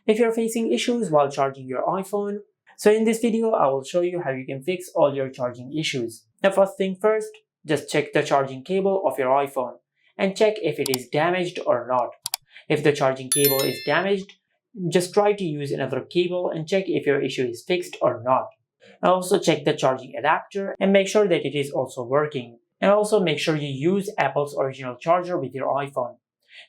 if you're facing issues while charging your iPhone. So in this video, I will show you how you can fix all your charging issues. The first thing first, just check the charging cable of your iPhone and check if it is damaged or not. If the charging cable is damaged, just try to use another cable and check if your issue is fixed or not. And also check the charging adapter and make sure that it is also working. And also make sure you use Apple's original charger with your iPhone.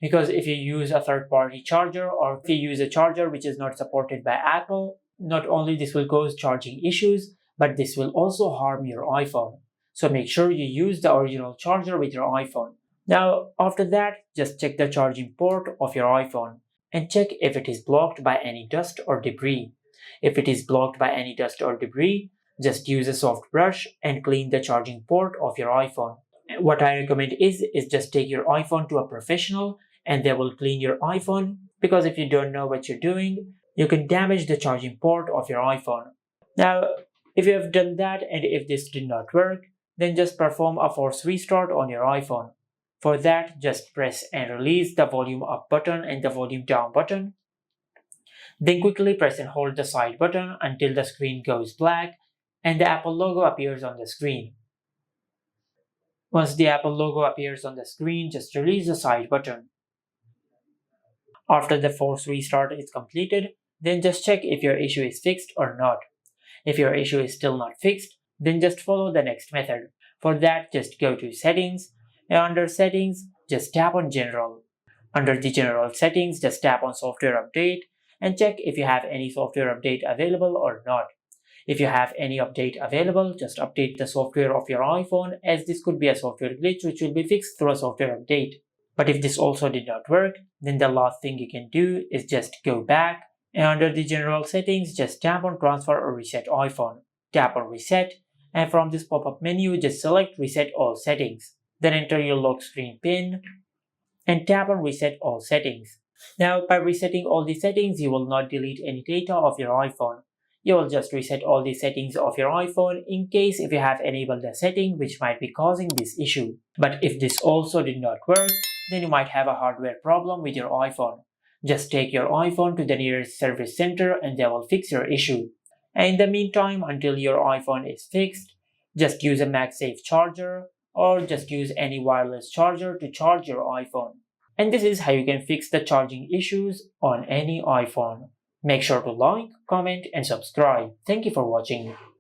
Because if you use a third-party charger or if you use a charger which is not supported by Apple, not only this will cause charging issues, but this will also harm your iPhone. So make sure you use the original charger with your iPhone. Now, after that, just check the charging port of your iPhone and check if it is blocked by any dust or debris. If it is blocked by any dust or debris, just use a soft brush and clean the charging port of your iPhone. What I recommend is just take your iPhone to a professional and they will clean your iPhone, because if you don't know what you're doing, you can damage the charging port of your iPhone. Now, if you have done that and if this did not work, then just perform a force restart on your iPhone. For that, just press and release the volume up button and the volume down button. Then quickly press and hold the side button until the screen goes black and the Apple logo appears on the screen. Once the Apple logo appears on the screen, just release the side button. After the force restart is completed, then just check if your issue is fixed or not. If your issue is still not fixed, then just follow the next method. For that, just go to Settings, and under Settings, just tap on General. Under the General Settings, just tap on Software Update and check if you have any software update available or not. If you have any update available, just update the software of your iPhone, as this could be a software glitch which will be fixed through a software update. But if this also did not work, then the last thing you can do is just go back and under the General Settings, just tap on Transfer or Reset iPhone. Tap on Reset, and from this pop-up menu, just select Reset All Settings. Then enter your lock screen PIN and tap on Reset All Settings. Now, by resetting all the settings, you will not delete any data of your iPhone. You will just reset all the settings of your iPhone in case if you have enabled a setting which might be causing this issue. But if this also did not work, then you might have a hardware problem with your iPhone. Just take your iPhone to the nearest service center and they will fix your issue. And in the meantime, until your iPhone is fixed, just use a MagSafe charger or just use any wireless charger to charge your iPhone. And this is how you can fix the charging issues on any iPhone. Make sure to like, comment, and subscribe. Thank you for watching.